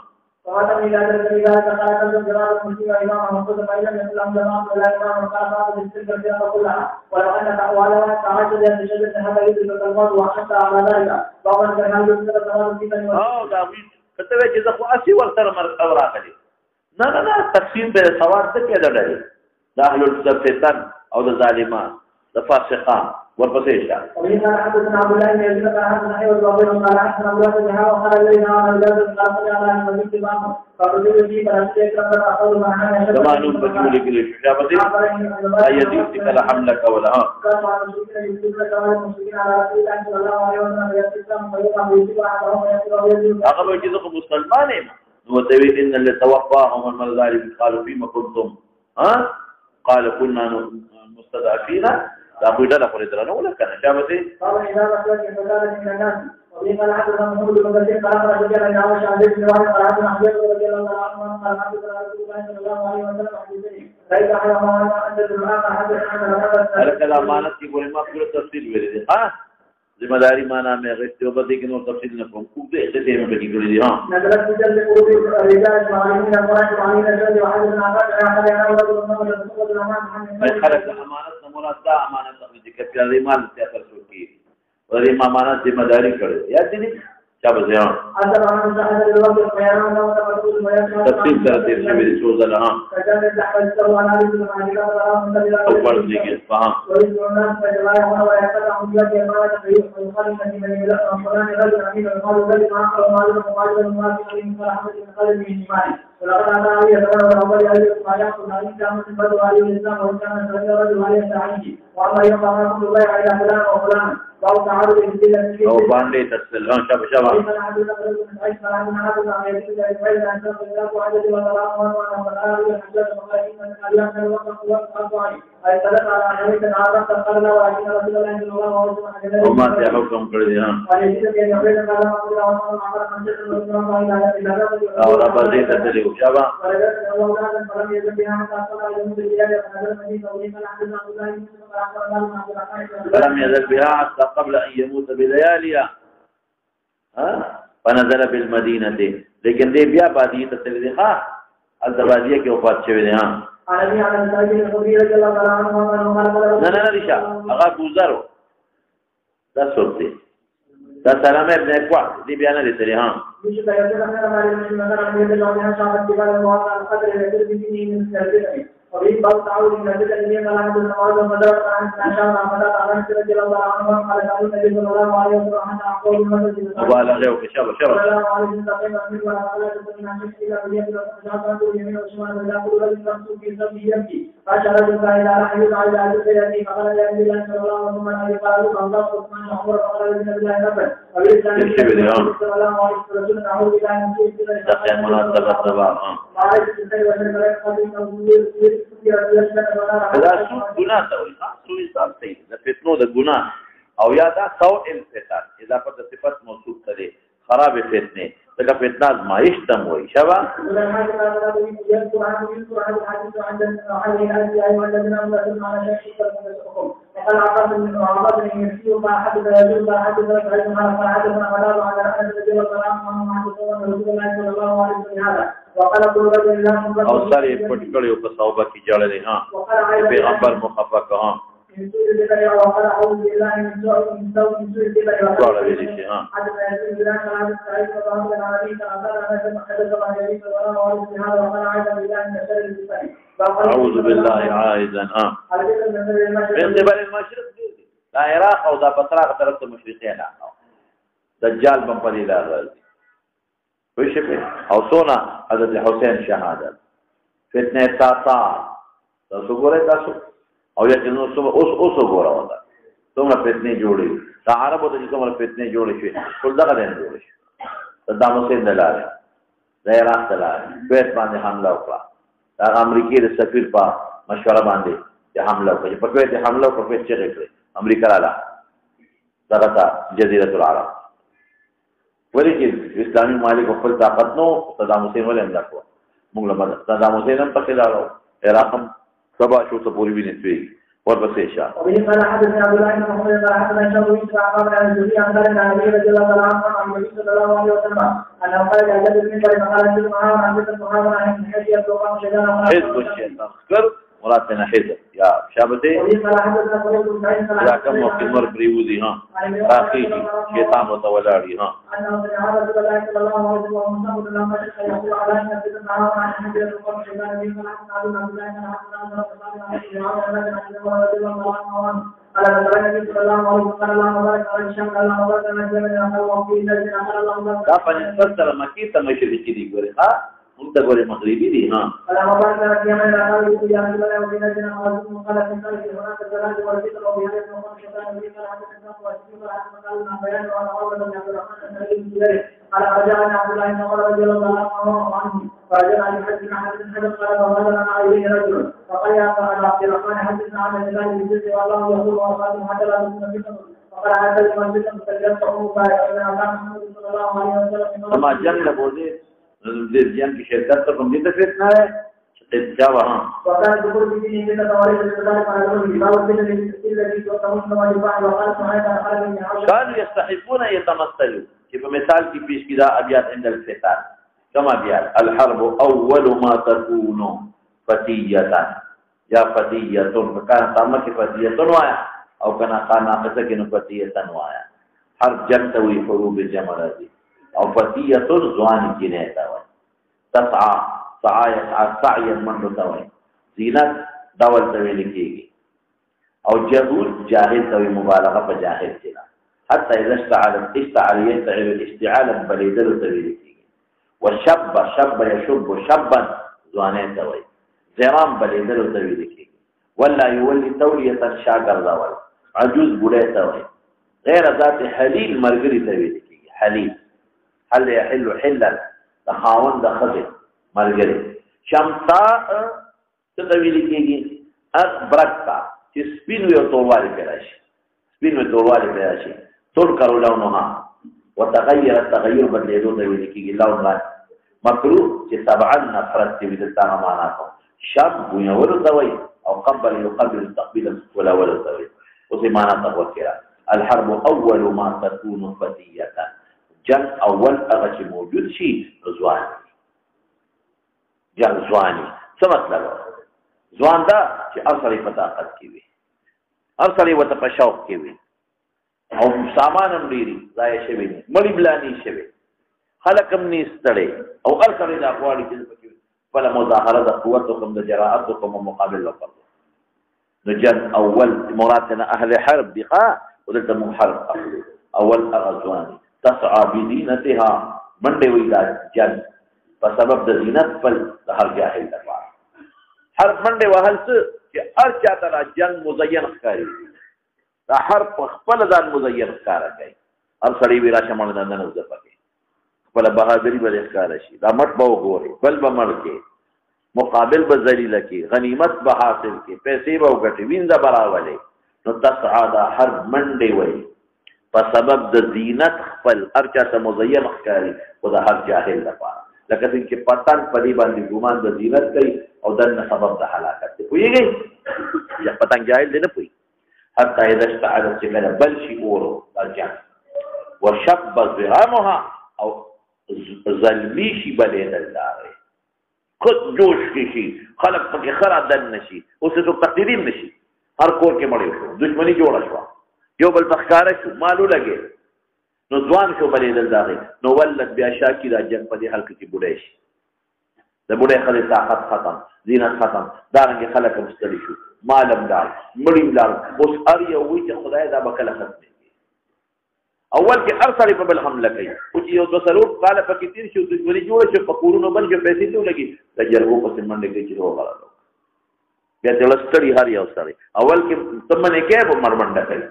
کته چې زه خو اسی ور سره مرګ راغلی نه تقسیم به سوار څه کې درډای د اهل الفتن او د ظالمان د فاسقان ورپسې شه وإذا حدثنا عبد الله بن يزيد قال حدثنا أيوب وابن قال حدثنا أبو بكر بن وقال لنا عن الجابر قال على المسجد الإمام فقلت لي فأتيت لقد أقول ما أنا زمانون بجول كل شجابتي أيديك كلا حملك ولا ها كان على المسلمين على رسول الله صلى الله عليه وسلم يستسلم فيقام يجيب أحدهم ويقول أغلب جزء مسلمان وتوي إن اللي توفاهم الملائكة قالوا فيما كنتم ها قال كنا مستضعفين لا بد له فريدنا ولا كان شابتي قال إذا رسلت فقالت من الناس وبما حدث محمود بن كثير قال رجل إلى عائشة عن ابن وهب قال حدثنا حبيب رضي الله عنه قال حدثنا رسول الله صلى الله عليه وسلم حديثين ليس حيوان أن الدعاء حدثنا هذا كلام معنى يقول ما كل تفصيل ورد ها ذمہ داری معنی میں غیرت وبدی کے نور تفصیل نہ کوم کو دے تے میں بگی گلی ہاں نزلت بجل قلوب الرجال المعلمين القرآن وعليم الجد وحدثنا عباد يا خلي انا ولد محمد رسول الله میں خلق امانت مراد دا امانت ذکر کر ایمان سے اثر شو کی اور امانت ذمہ داری کرے یا دې چا به ځان تفصیل سره تیر شوی دی څو ځله ها او فرض لیکي فهم ولقد أتى علي يتبرع أول أهل الصلاة والنبي كان سبب عليه الإسلام وكان سبب رجل عليه التعيين وأما يوم رحمة الله على فلان وفلان أو تعرض إلى أو باندي تسل شبه شبه وما تحكم كردها أو ربزي تسلي شبه فلم يزل بها حتى قبل أن يموت بلياليها فنزل بالمدينة لكن دي بیا بادیه تسلی ها الدبادیه کې وفات شوی دی ها نه رشا هغه گزارو دا څوک دی دا سلام ابن اقوا دی بیا نه لري ها وفي بعض تعود من ذلك الذين لا يعبدون الله ومدار عن عشان عمدا تعالى رضي الله عنه قال قال النبي صلى الله عليه وسلم عن اقوال المسجد وقال له شباب دا سود ګناه ته وایي سود حساب صحیح د فتنو د ګناه او یا دا سوء الفتن اضافه د صفت موصوف کړي خراب فتنه دغه فتنه ازمایش تم وایي شبا قال عبد بن عباس بن يسير ما حدث يجوز ما حدث ما حدث ما مدار على ان النبي والسلام ما حدث رسول الله صلى الله عليه وسلم هذا وقال كل رجل لا او ساري پټکړیو په صحابه کې جوړلې ها پیغمبر مخفق ها وقال اعوذ بالله من سوء اعوذ بالله عائدا من قبل المشرق لا عراق او دا بطراق طرف ته مشرقي علاقه دجال بم په دې راغلی وشفه او سونا حضرت حسین شهادت فتنه تاتا تاسو ګورئ تاسو او یقینو اوس وګورئ ودا څومره فتنه جوړي دا عربو ته څومره فتنه جوړي شي ټول دا غلین جوړي شي صدام حسین دلاره د عراق دلاره کویت باندې حمله وکړه دا امریکای د سفیر په مشوره باندې چې حمله وکړي په کویت حمله وکړي چې کړی امریکا راځه دغه جزیره العرب ولې چې اسلامي مالک خپل طاقت نو صدام حسین ولې امدا کو موږ له صدام حسین هم پکې لاړو عراق هم سبا شو ته پوری ویني توي ورپسې شه او دې قال حدثنا عبد الله بن محمد قال حدثنا شعبة بن عمرو بن الزهري عن علي رضي الله عنه عن النبي صلى الله عليه وسلم انه قال جاءت من بعد مقال الجمعه عن الصحابه عن حديث الطوفان شجره حزب الشيطان مراتنا حزب يا شابته يا كم وقت مر بريوزي ها راقي شيطان وتولاري ها دا پنځه سره مکی ته مشرقي دي ګوري ها انت ګوري مغربي دي ها على رجاء عبد الله بن عمر رضي الله عنه فرجع عن حدثنا حدث قال وهذا انا اليه رجل فقال يا عبد الرحمن حدثنا عن الله بن والله يقول وقال حتى لا فقال هذا المسجد مستجابه فإن محمد صلى الله عليه وسلم ما جنب بوزي ذریان کی شرکت تو کم دیتا فتنہ ہے کیا وہاں وقال دخول في دين الله تعالى الرسول قال الله الذي توتمون واجبا وقال سبحانه كانوا يستحقون يتمثلوا كيف مثال کی پیش کی دا ابیات عند الفتان كما ابیات الحرب اول ما تكون فتية یا فتية كان تامه کی فتية وایا او کنا قانا قصه کی فتية وایا حرب جنگ توي حروب الجمرات او فتيه ځوان کینه تا وای تسعى سعي من دوی زینت ډول ته ویل کیږي او جهود جاهل ته مبالغه په جاهل کې حتى اذا اشتعل يشتعل اشتعالا بليدل ته ویل کیږي وشب يشب شبا ځوانه ته وای زرام بليدل ته ویل کیږي ولا يولي توليه شاګر داول عجوز بوډه ته وای غیر ذات حلیل مرګري ته ویل کیږي حلیل حل يحل حلا تخاون د خزه مرګري شمساء ته ویل کیږي برکتا چې سپینو یو توروالي پیدا شي سپینو توروالي پیدا شي ټول کارو لونها وتغير التغير بدلیدو ته ویل کیږي لون را مکروه چې طبعا نفرت دې د تاسو معنا کو شب یو ورته او قبل يقبل تقبيلا ولا ولد اوس معنا ته وکړه الحرب اول ما تكون فتيه جنگ اول هغه چې موجود شي ځوان جنگ ځواني څه مطلب ځوان دا چې اصلي په طاقت کې وي اصلي وته په شوق کې وي او سامان هم ډیری ځای شوی نه مړی بلانی شوی خلک هم نيستړي او اصلي د اقوال کې په مظاهره د قوت او د جراءت او مقابل وکړي نو جنگ اول مرادنا اهل حرب دي ودلته محرب اول اغزوان تسعى بدينتها من دی وی دا جنگ په سبب د زینت په هر جاهل دغه هر منډه وهل چې هر چاته را جنگ مزین ښکاري دا هر خپل ځان مزین ښکارا کوي هر سړی ویرا شمال نه نه وځي پکې خپل بهادری به ښکارا شي دا مټ به وګوري بل به مړ کې مقابل به ذلیل کې غنیمت به حاصل کې پیسې به وګټي وینځه براولې نو تسعى دا هر منډه وي په سبب د زینت خپل هر چاته مزین ښکاري او د هر جاهل لپاره لکه څنګه چې پتن په دې باندې ګمان د زینت کوي او دنه سبب د هلاکت دی پوهیږي یا پتنګ جاهل دی نه پوهي حتى اذا اشتعل السمنه بل شي اورو درجه وشب زرامها او ظلمي شي بلید الله خود جوش کې شي خلق پکې خرا دن نشي اوس څه تقدیرین نشي هر کور کې مړ شو دښمنی جوړه شو یو بل تخکاره شو مالو لګي نو ځوان شو بلید الله نو ولد بیا شاکی را جنگ په دې حلقه کې بډای شي د بډای خلک طاقت ختم زینت ختم دارنګ خلک مستړي شو مالم دار مړیم دار اوس ار یو وی چې خدای دا بکله ختم اول کې ارسل په بل حمله کوي او چې یو د سرور قال پکې تیر شو د ولې جوړ شو په کورونو باندې پیسې ته لګي د جرګو په سیمنډ کې چې وغواړو بیا د لستړي هر یو سره اول کې تمنه کې په مرمنډه کوي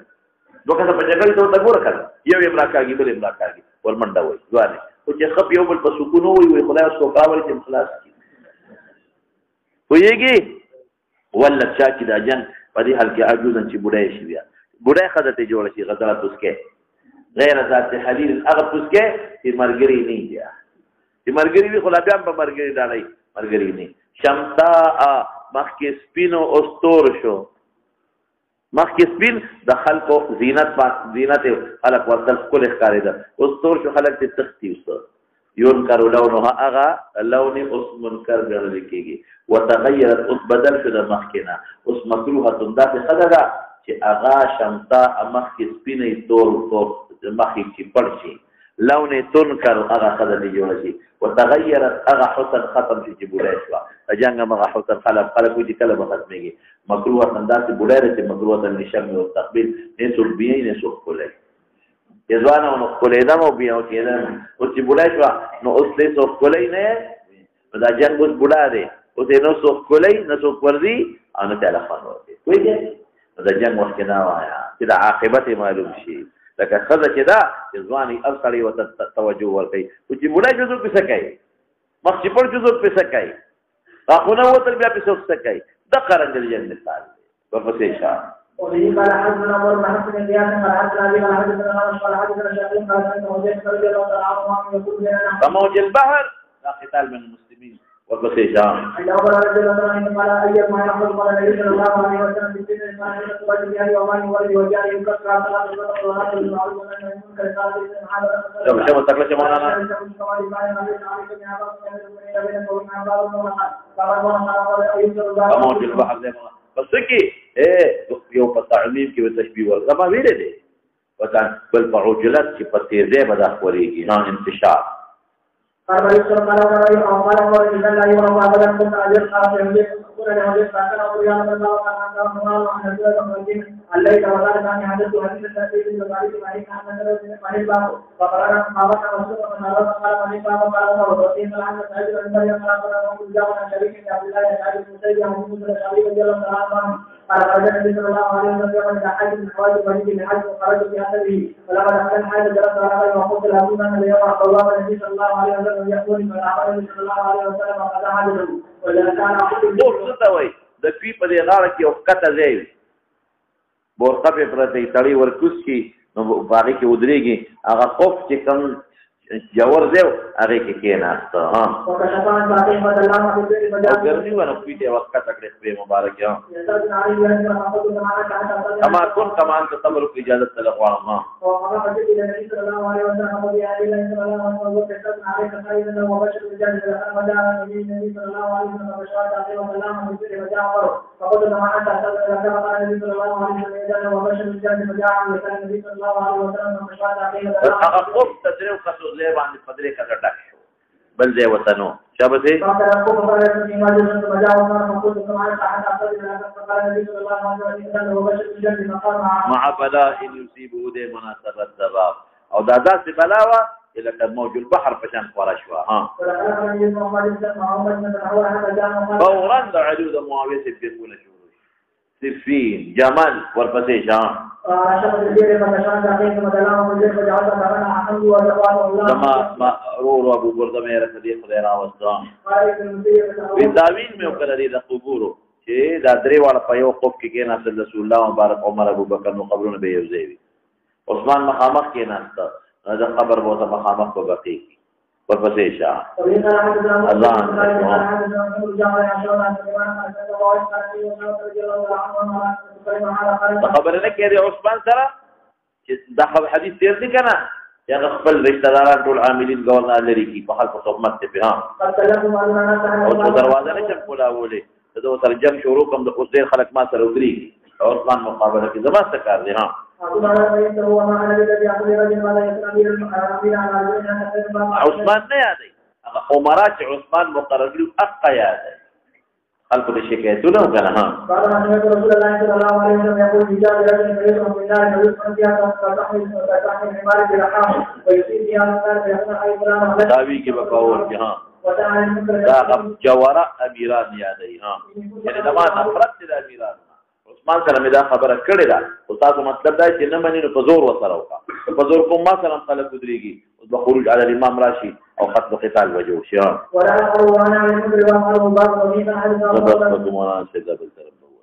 دوکه په جګړه ته تا ګور کړ یو یې راکاږي بل یې راکاږي ورمنډه وای ځواني او چې خپ یو بل په سکون وي خدای اوس کو کاوي چې خلاص کی ویږي ولله شاکی دا جن په دې حال کې عجوزن چې بډای شي بیا بډای خدته جوړ شي غزرات اسکه غیر ذات حلیل هغه پوسکه چې مرګري نه دی چې مرګري وی خلا بیا په مرګري دا نه مرګري نه شمتا مخکې سپینو استور شو مخکې سپین د خلکو زینت خلک ورته کول ښکاري ده استور شو خلک ته تختی وسو یون کارو لونه هغه لون اوس منکر ګرځي کیږي وتغيرت اوس بدل شو د مخکینه اوس مکروه تندات خدغه چې اغا شمتا مخکې سپینې تور مخکې چې پړ شي لون تنکر هغه خدای جوړ شي وتغيرت هغه حسن ختم شي چې بوډای شو جنګ هغه حسن خلق دې کله به ختميږي مکروه تندات بوډای رته مکروه نشم او تقبل نه سول بیا نه سو کولای یزوانه نو کولای دا مو بیا او کېدم او چې بوډای شو نو اوس دې سو کولای نه دا جنګ اوس بوډا دی او دې نو سو کولای نه سو ورځي ان تعالی خان ورته وایي دا جنگ وخت نه وایا چې د عاقبت معلوم شي لکه خزه چې دا ځواني اصلي او توجه ورکړي او چې مولا جزو په سکای مخکې پر جزو په سکای اخونه وتر بیا په سکای د قرنګل جنت مثال په پسې شاه وبه قال حدثنا عمر بن حفص بن زياد قال حدثنا ابي قال حدثنا قال حدثنا شاكر قال سمعت وزيد رضي الله تعالى عنه يقول لنا فموج البحر لا قتال من المسلمين وبسي شام عند عمر رضي الله عنه قال ايما ما يحصل قال النبي صلى الله عليه وسلم في سن الانسان يقول الجاري وما يولد وجاري يكسر على ثلاث صلوات بالمعروف والنهي عن المنكر قال شو تكلم مولانا فموج البحر بس كي ايه يو په تعمیم کې وتشبيه ورغه ما ویلې دي وطن بل په عجلت چې په تیزۍ به دا خورېږي ها انتشار قال يسر قال وري او قال وري اذا لا يرى ابدا كنت اجر قال يملك كل له ساكن او يا الله كان الله عن الذين الليل وذلك ان حدث حديث التأثير وذلك ما هي كان من الباب فقال ما وقع رسول الله قال من الباب قال وقيل عن سعيد بن مريم قال من جاء من شريك عبد الله بن ابي مسيد عن موسى الشعبي رضي الله عنه قال خرج النبي صلى الله عليه وسلم الى حج من حوادث بني الحج وخرج في اثره فلما دخل الحج جلس على وقلت له ان اليوم قوام النبي صلى الله عليه وسلم يقول من عمل النبي صلى الله عليه وسلم وقد حجه ولا كان بور څه وای د فی په دې غاړه کې وخته ځای بورقه په پرته تړي ورکوس کی نو باندې کې ودرېږي هغه خوف چې کوم جوور دیو هغه کې کېناست ها او ګرځي ونه پیټه وخت تکړه په مبارک یا کما کون کمان ته صبر کو اجازه طلب غواړم ها او هغه په دې نبی صلی الله علیه وسلم په دې اړه صلی الله علیه وسلم ته څنګه علی کثایره او بشر الجنه رمضان نبی صلی الله علیه وسلم بشارت علیه وسلم په دې وجه او فقد زمان ته رمضان نبی صلی الله علیه وسلم او بشر الجنه وجه نبی صلی الله علیه وسلم بشارت علیه هغه خوب تدریو خصوص له باندې پدری کا ډک شو بل ځای وطنو شابه سي مع بلاء يصيبه ده مناسبه الذباب او دا داسې بلاوه لکه موج البحر پشان خورا شو ها فورا د علود معاويه بن ولا شو سفين جمال ورپسې شان ما رور ابو برده مې راځي خدای راوستم وینداوین مې وکړه د قبورو چې دا درې واړه په یو خوف کې کېناستل رسول الله مبارک عمر ابو بکر نو قبرونه به یو ځای عثمان مخامخ کېناسته دا خبر به مخامخ په بقي ورپسې شاه اذان خبر نه کېږي عثمان سره دا حدیث تیر دی کنه یا خپل رشتہ داران ټول عاملین گورنر لري کی په حال په خدمت ته به او څو دروازه نه چم کولا ولې دا ترجم شروع کوم د اوس ډیر خلک ما سره ودري عثمان مقابله کې زما څه کار دی ها عثمان نه یادای هغه عمره چې عثمان مقرر کړو اقا یادای خلق د شکایتونه وکړه ها رسول الله صلی الله علیه وسلم یقول حجاب رجل يريد من الله يريد ان يتحمل حمار برحام ويصيب بها النار فيكون اي فلان داوی کې بقاول کې ها دا غم جواره امیران یادای ها یعنی دا ما نفرت د امیران عثمان سره مې دا خبره کړې ده او تاسو مطلب دا چې نه منې نو په زور وسره وکړه په زور کوم ما سره خلک ودرېږي او د خروج علی الامام راشي او ختم قتال وجو شي ولا قوانا من رواه المبارك ومن حديث الله مولانا سيد ابو الكرم بوي